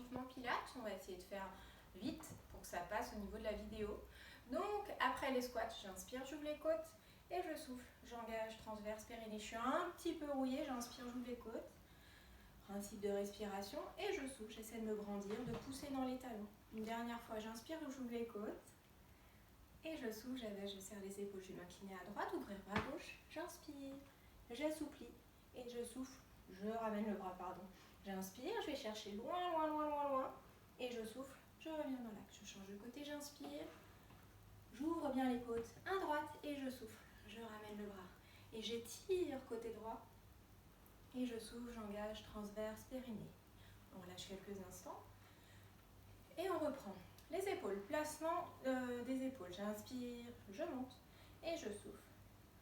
échauffement pilates. On va essayer de faire vite pour que ça passe au niveau de la vidéo. Donc après les squats, j'inspire, j'ouvre les côtes et je souffle. J'engage transverse périnée. Je suis un petit peu rouillée, j'inspire, j'ouvre les côtes. Principe de respiration et je souffle. J'essaie de me grandir, de pousser dans les talons. Une dernière fois, j'inspire, j'ouvre les côtes. Et je souffle, je serre les épaules, je vais m'incliner à droite, ouvrir bras gauche, j'inspire, j'assouplis et je souffle, je ramène le bras, J'inspire, je vais chercher loin, loin, loin, loin, loin et je souffle, je reviens dans l'axe, je change de côté, j'inspire, j'ouvre bien les côtes, à droite et je souffle, je ramène le bras et j'étire côté droit et je souffle, j'engage transverse périnée. On relâche quelques instants et on reprend. Les épaules, placement des épaules. J'inspire, je monte et je souffle.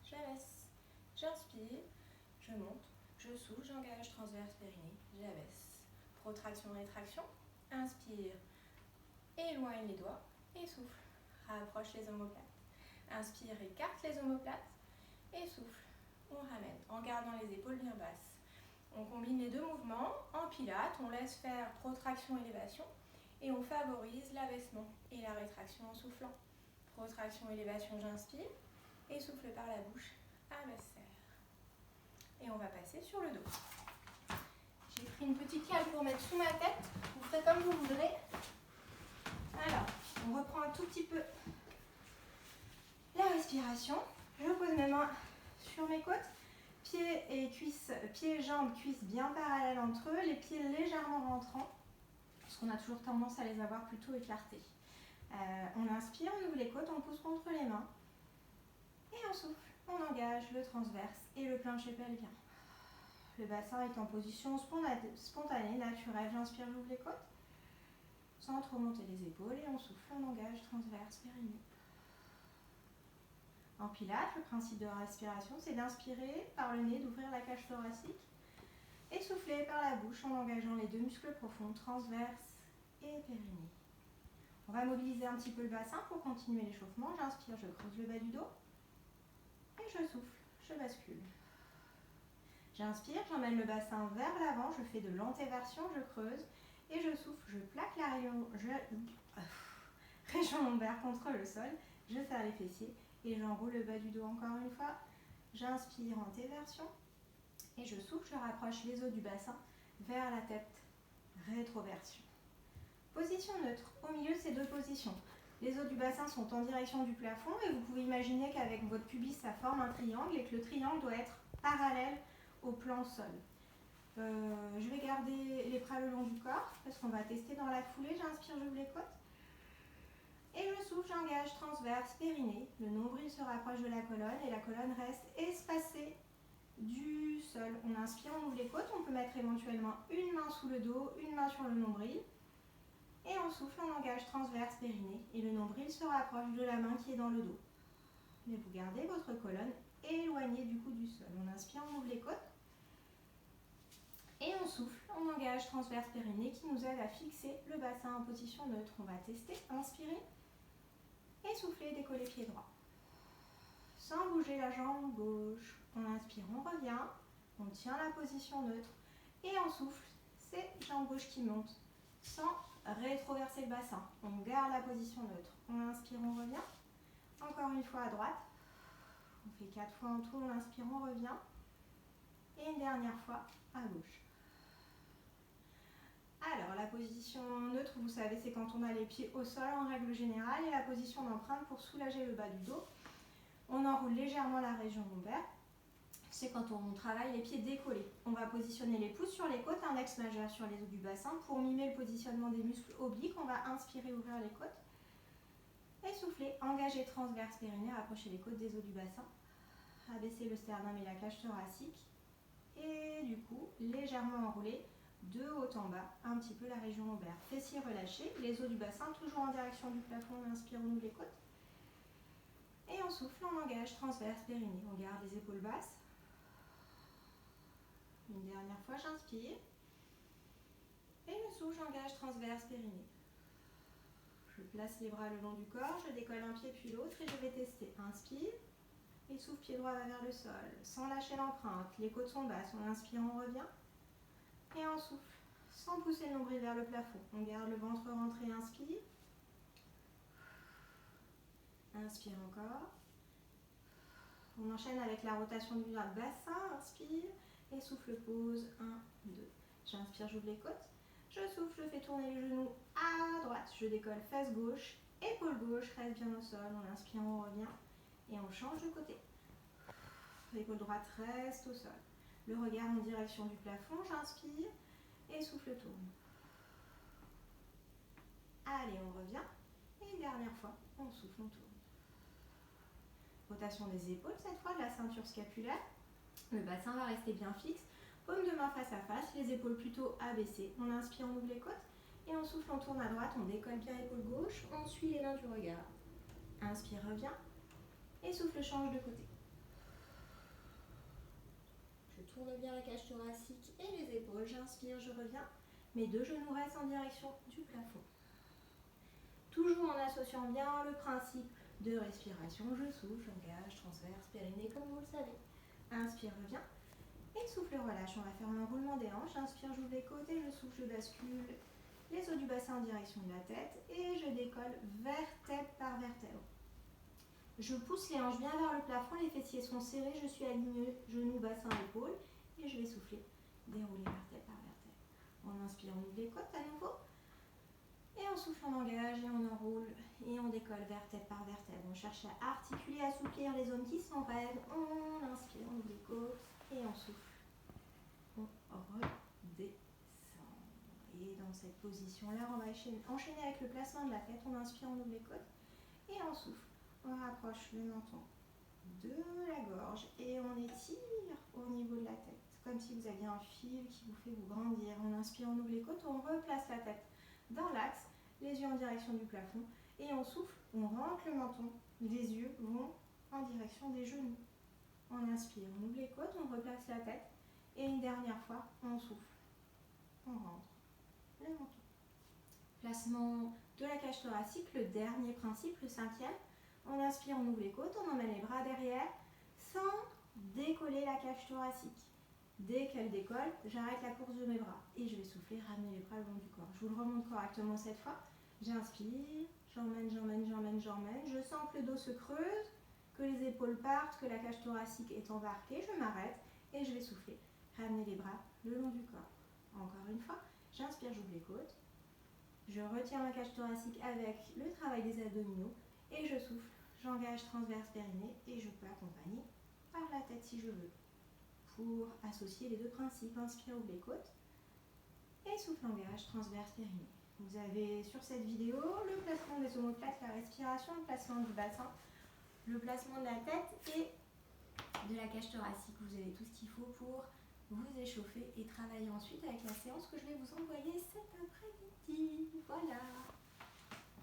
J'abaisse, j'inspire, je monte, je souffle, j'engage transverse périnée, j'abaisse. Protraction, rétraction. Inspire, éloigne les doigts et souffle. Rapproche les omoplates. Inspire, écarte les omoplates et souffle. On ramène en gardant les épaules bien basses. On combine les deux mouvements en pilates. On laisse faire protraction, élévation. Et on favorise l'abaissement et la rétraction en soufflant. Protraction, élévation, j'inspire. Et souffle par la bouche, abaisse, serre. Et on va passer sur le dos. J'ai pris une petite cale pour mettre sous ma tête. Vous ferez comme vous voudrez. Alors, on reprend un tout petit peu la respiration. Je pose mes mains sur mes côtes. Pieds et cuisses, pieds, jambes, cuisses bien parallèles entre eux. Les pieds légèrement rentrants. Parce qu'on a toujours tendance à les avoir plutôt écartés. On inspire, on ouvre les côtes, on pousse contre les mains. Et on souffle, on engage le transverse et le plancher pelvien. Le bassin est en position spontanée, naturelle. J'inspire, j'ouvre les côtes. Sans trop monter les épaules et on souffle, on engage transverse périnée. En pilates, le principe de la respiration, c'est d'inspirer par le nez, d'ouvrir la cage thoracique et souffler par la bouche en engageant les deux muscles profonds, transverse et périnée. On va mobiliser un petit peu le bassin pour continuer l'échauffement. J'inspire, je creuse le bas du dos et je souffle, je bascule. J'inspire, j'emmène le bassin vers l'avant, je fais de l'antéversion, je creuse et je souffle, je plaque la région lombaire contre le sol, je serre les fessiers et j'enroule le bas du dos encore une fois. J'inspire, antéversion et je souffle, je rapproche les os du bassin vers la tête, rétroversion. Position neutre, au milieu de ces deux positions. Les os du bassin sont en direction du plafond et vous pouvez imaginer qu'avec votre pubis ça forme un triangle et que le triangle doit être parallèle au plan sol. Je vais garder les bras le long du corps parce qu'on va tester dans la foulée. J'inspire, j'ouvre les côtes. Et je souffle, j'engage transverse, périnée. Le nombril se rapproche de la colonne et la colonne reste espacée du sol. On inspire, on ouvre les côtes. On peut mettre éventuellement une main sous le dos, une main sur le nombril. Et on souffle, on engage transverse, périnée. Et le nombril se rapproche de la main qui est dans le dos. Mais vous gardez votre colonne éloignée du cou du sol. On inspire, on ouvre les côtes. Et on souffle, on engage transverse périnée qui nous aide à fixer le bassin en position neutre. On va tester, inspirer et souffler, décoller pied droit. Sans bouger la jambe gauche. On inspire, on revient, on tient la position neutre et on souffle, c'est jambe gauche qui monte. Sans rétroverser le bassin, on garde la position neutre. On inspire, on revient. Encore une fois à droite. On fait 4 fois en tout, on inspire, on revient. Et une dernière fois à gauche. Alors, la position neutre, vous savez, c'est quand on a les pieds au sol en règle générale et la position d'empreinte pour soulager le bas du dos. On enroule légèrement la région lombaire. C'est quand on travaille les pieds décollés. On va positionner les pouces sur les côtes, index majeur sur les os du bassin. Pour mimer le positionnement des muscles obliques, on va inspirer, ouvrir les côtes. Et souffler, engager transverse périnée, rapprocher les côtes des os du bassin. Abaisser le sternum et la cage thoracique. Et du coup, légèrement enrouler de haut en bas, un petit peu la région lombaire. Fessiers relâchés, les os du bassin toujours en direction du plafond, on inspire, on ouvre les côtes. Et on souffle, on engage transverse périnée. On garde les épaules basses. Une dernière fois, j'inspire. Et je souffle, j'engage transverse périnée. Je place les bras le long du corps, je décolle un pied puis l'autre et je vais tester. Inspire. Et souffle, pied droit va vers le sol, sans lâcher l'empreinte. Les côtes sont basses, on inspire, on revient. Et on souffle, sans pousser le nombril vers le plafond. On garde le ventre rentré, inspire. Inspire encore. On enchaîne avec la rotation du bassin, inspire. Et souffle, pause, 1, 2. J'inspire, j'ouvre les côtes. Je souffle, je fais tourner les genoux à droite. Je décolle fesse gauche, épaule gauche, reste bien au sol. On inspire, on revient. Et on change de côté. L'épaule droite reste au sol. Le regard en direction du plafond, j'inspire. Et souffle, tourne. Allez, on revient. Et une dernière fois, on souffle, on tourne. Rotation des épaules, cette fois, de la ceinture scapulaire. Le bassin va rester bien fixe. Paume de main face à face, les épaules plutôt abaissées. On inspire, on ouvre les côtes. Et on souffle, on tourne à droite, on décolle bien épaule gauche. On suit les mains du regard. Inspire, revient. Et souffle, change de côté. Je tourne bien la cage thoracique et les épaules. J'inspire, je reviens. Mes deux genoux restent en direction du plafond. Toujours en associant bien le principe de respiration. Je souffle, j'engage, transverse, périnée, comme vous le savez. Inspire, reviens. Et souffle, relâche. On va faire un enroulement des hanches. Inspire, j'ouvre les côtes et je souffle, je bascule les os du bassin en direction de la tête. Et je décolle vertèbre par vertèbre. Je pousse les hanches bien vers le plafond. Les fessiers sont serrés. Je suis alignée, genoux, bassin, épaules. Et je vais souffler, dérouler vertèbre par vertèbre. On inspire, on ouvre les côtes à nouveau. Et on souffle, on engage et on enroule. Et on décolle vertèbre par vertèbre. On cherche à articuler, à assouplir les zones qui sont raides. On inspire, on ouvre les côtes. Et on souffle. On redescend. Et dans cette position-là, on va enchaîner avec le placement de la tête. On inspire, on ouvre les côtes. Et on souffle. On rapproche le menton de la gorge. Et on étire au niveau de la tête. Comme si vous aviez un fil qui vous fait vous grandir. On inspire, on ouvre les côtes. On replace la tête dans l'axe. Les yeux en direction du plafond. Et on souffle, on rentre le menton. Les yeux vont en direction des genoux. On inspire, on ouvre les côtes, on replace la tête. Et une dernière fois, on souffle. On rentre le menton. Placement de la cage thoracique, le dernier principe, le cinquième. On inspire, on ouvre les côtes, on emmène les bras derrière sans décoller la cage thoracique. Dès qu'elle décolle, j'arrête la course de mes bras et je vais souffler, ramener les bras le long du corps. Je vous le remonte correctement cette fois. J'inspire, j'emmène, j'emmène, j'emmène, j'emmène. Je sens que le dos se creuse, que les épaules partent, que la cage thoracique est embarquée. Je m'arrête et je vais souffler, ramener les bras le long du corps. Encore une fois, j'inspire, j'ouvre les côtes. Je retiens ma cage thoracique avec le travail des abdominaux et je souffle, j'engage transverse périnée et je peux accompagner par la tête si je veux. Pour associer les deux principes, inspire, ouvre les côtes et souffle, engage, transverse périnée. Vous avez sur cette vidéo le placement des omoplates, la respiration, le placement du bassin, le placement de la tête et de la cage thoracique. Vous avez tout ce qu'il faut pour vous échauffer et travailler ensuite avec la séance que je vais vous envoyer cet après-midi. Voilà.